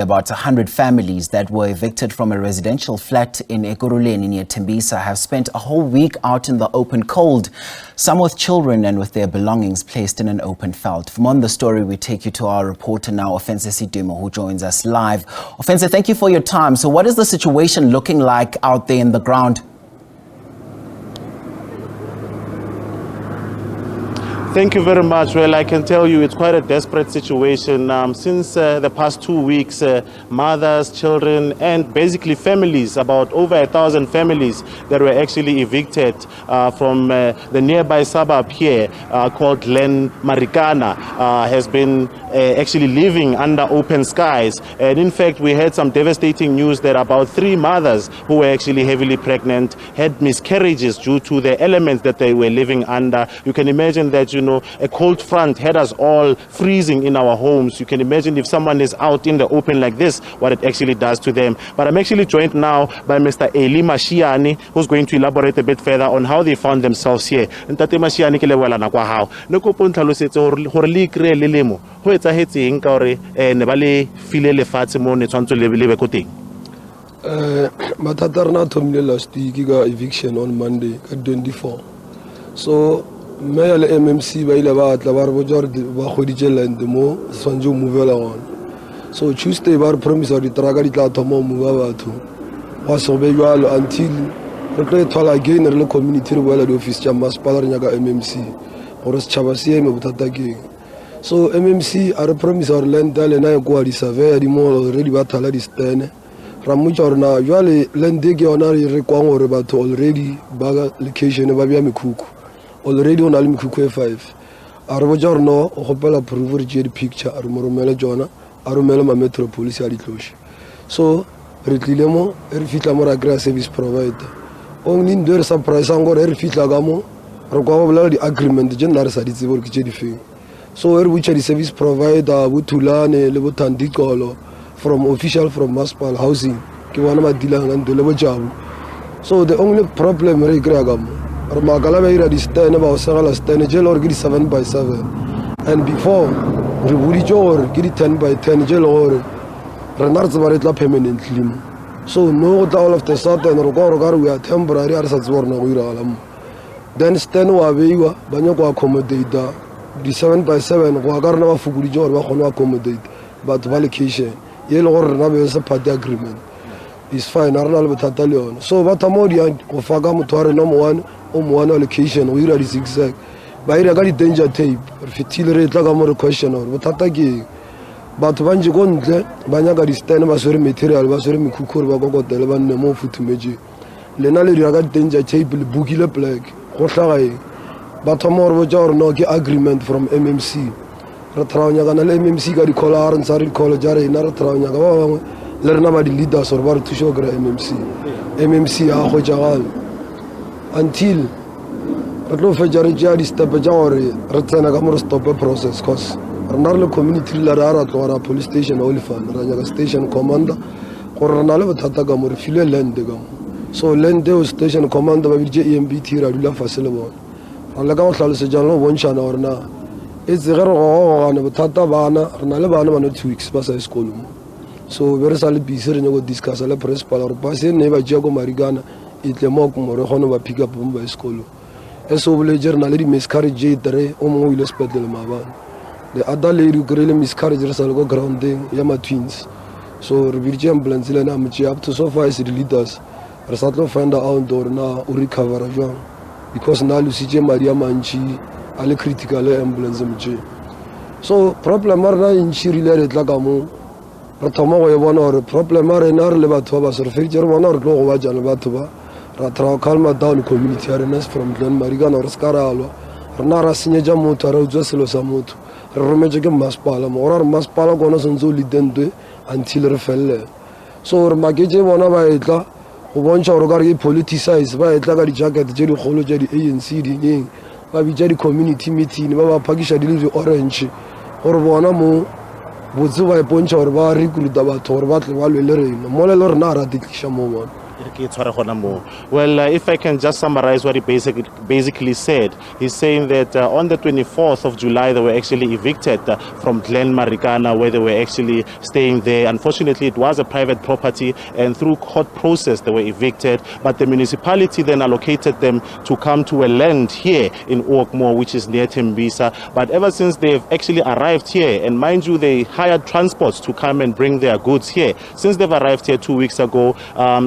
About 100 families that were evicted from a residential flat in Ekurhuleni near Tembisa have spent a whole week out in the open cold, some with children and with their belongings placed in an open veld. For more on the story, we take you to our reporter now, Ofentse Setimo, who joins us live. Ofentse, thank you for your time. So what is the situation looking like out there in the ground? Thank you very much. Well, I can tell you it's quite a desperate situation. Since the past 2 weeks, mothers, children, and basically families, about over 1,000 families that were actually evicted from the nearby suburb here called Len Marikana has been actually living under open skies. And in fact, we had some devastating news that about 3 mothers who were actually heavily pregnant had miscarriages due to the elements that they were living under. You can imagine that, a cold front had us all freezing in our homes. You can imagine if someone is out in the open like this, what it actually does to them. But I'm actually joined now by Mr. Eli Mashiani, who's going to elaborate a bit further on how they found themselves here. Ntate Mashiani ke leboela na kwa hao. Ne go pontlhalosetse hore le kre le lemo. Ho etsahetseng ka hore ne ba le file lefatshe mo ne tshwantse le be ko teng. Mathata rena thomile last week ka eviction on Monday ka 24. So Mayor le MMC ba ile ba tla ba re botsa ba kgoditse land mo swantse movela on. So Tuesday ba re promise di traga di tla thoma move batho wa sobe jwalo until re tlo thola again re le community re boela di office tsa masipala re nyaka MMC gore se tshaba se me bothata ke. So MMC a re promise gore land le na go di survey di mo already ba thala di stene ra mutsa gore na jwale land ke yona re kwang gore batho already ba location ba bia mekhuku already on alim kuku 5 arbojarno o gopela proof re je di picture a re moromela jona a romela ma metro police a di tloshi. So re tlile mo re fitla mo ra gra service provider only nder surprise ngo re fitla ga mo re kwa bolela di agreement je nna re sa di tsebo re ke je di feng. So re butcha di service provider butulane le bothandikolo from official from municipal housing ke bona ma dilanga ndole bo jabu. So the only problem re gra ga mo Magala ba ira di stene ba o segala stene je lor gidi 7x7 and before re budi jor gidi 10x10 je lor re nartse ba re tla permanently. So no all of the sudden re go we are temporary are sa tsborna go ira galam then stene wa beiwa ba nyako accommodate di 7x7 go ka rena ba fukudi jor ba gona accommodate but ba location ye le gore na be se party agreement is fine arna le bothata le yona. So ba tamodi go faka motho no mo one location we ira di zigzag ba ira ka di danger tape re fitile re tla ka mo question or bothata ke batho ba nje go ntle ba nyaka di stand ba swere material ba swere mekhukhuri ba kokotele ba nne mo futumeje lena le dira ka danger tape le bookile black go tlagae batho mo re botsa gore no ke agreement from MMC re traonya kana le MMC ka di collar and sari collar jare ina re traonya ka ba bangwe le rena ba di leaders or ba re thusho gra MMC a go jagal until re tlo fetsa re tšea di-step tša gore re tsena ka mo re stope process cause re na re le community le re a ra tlogora police station olifan ra nyaka station commander gore re na le bothata ka mo re file land ka mo. So land eo station commander ba biditše EMBT ra dula fase le bona ra leka go tlhalosetsana le go bontšhana gore na etse ge re gogogane bothata bana re na le bana ba no 2 weeks ba sa ye sekolo mo. So be re sa le busy re nyako discussa le principal gore base ne ba tšea ko Marikana itle mo ko more gone ba pick up mo ba sekolo eso village na le di miscarriage 3 o mo ile hospital mabana the other lady grele miscarriage re sa le go grounding ya ma twins. So re birje ambulance le na mchi up to so far is the leaders re sa tlo find out or na o recover jwang because na lu sije Maria manchi ale critical ambulance mchi. So problem are na injury le re tla ka mo re thoma go e bona gore problem are na re le batho ba se re fitse re bona re tlo go ba jana batho ba ra tra calma down community arenas from Len Marikana or skaralo rena ra senyeja motho ra utswa selo sa motho re rometse ke masipala mo ora re masipala gona sentse le dentwe until re felle. So re maketse bona ba etla go bontsha gore ka re politicize ba etla ka di jacket tse di golo tse di ANC di eng ba bitsa di community meeting ba ba phakisha di le orange gore bona mo botse ba bontsha gore ba recruit batho gore ba tle ba le rena mo le rena ra ditlisha mo bona Well, if I can just summarize what he basically said, he's saying that on the 24th of July they were actually evicted from Glen Marikana, where they were actually staying there. Unfortunately, it was a private property, and through court process they were evicted, but the municipality then allocated them to come to a land here in Oakmore, which is near Tembisa. But ever since they've actually arrived here, and mind you, they hired transports to come and bring their goods here. Since they've arrived here 2 weeks ago,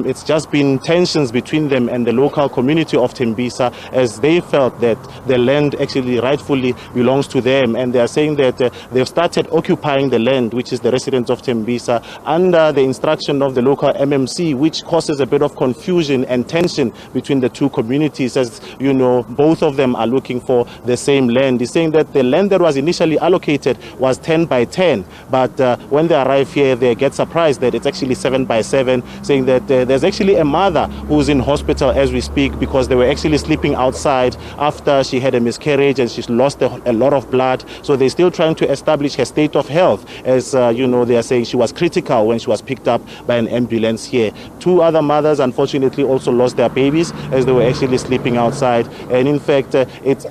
it's just been tensions between them and the local community of Tembisa, as they felt that the land actually rightfully belongs to them, and they are saying that they've started occupying the land, which is the residents of Tembisa, under the instruction of the local MMC, which causes a bit of confusion and tension between the two communities, as you know, both of them are looking for the same land. He's saying that the land that was initially allocated was 10 by 10, but when they arrive here they get surprised that it's actually 7 by 7, saying that there's actually a mother who's in hospital as we speak, because they were actually sleeping outside after she had a miscarriage and she's lost a lot of blood. So they're still trying to establish her state of health, as you know, they are saying she was critical when she was picked up by an ambulance here. 2 other mothers unfortunately also lost their babies as they were actually sleeping outside, and in fact it's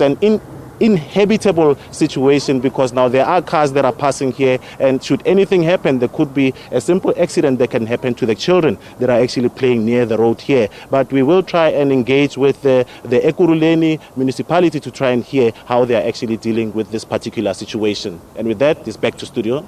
an inhabitable situation, because now there are cars that are passing here, and should anything happen, there could be a simple accident that can happen to the children that are actually playing near the road here. But we will try and engage with the Ekurhuleni municipality to try and hear how they are actually dealing with this particular situation. And with that, it's back to studio.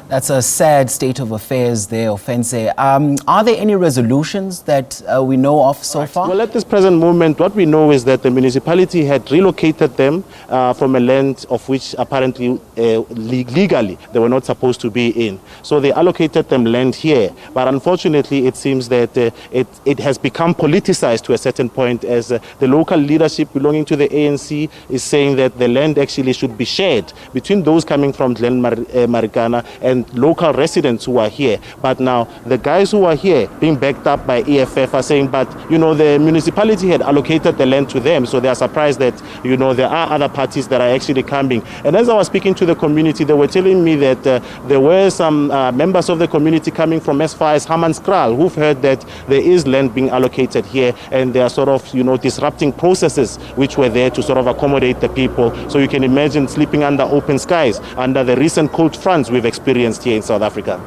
That's a sad state of affairs there, Ofentse. Are there any resolutions that we know of so far? Well, at this present moment, what we know is that the municipality had relocated them from a land of which apparently legally they were not supposed to be in. So they allocated them land here. But unfortunately, it seems that it has become politicized to a certain point, as the local leadership belonging to the ANC is saying that the land actually should be shared between those coming from Glen Marikana and local residents who are here. But now the guys who are here being backed up by EFF are saying, but you know, the municipality had allocated the land to them, so they are surprised that, you know, there are other parties that are actually coming. And as I was speaking to the community, they were telling me that there were some members of the community coming from as far as Hammanskraal who've heard that there is land being allocated here, and they are sort of, you know, disrupting processes which were there to sort of accommodate the people. So you can imagine sleeping under open skies under the recent cold fronts we've experienced here in South Africa.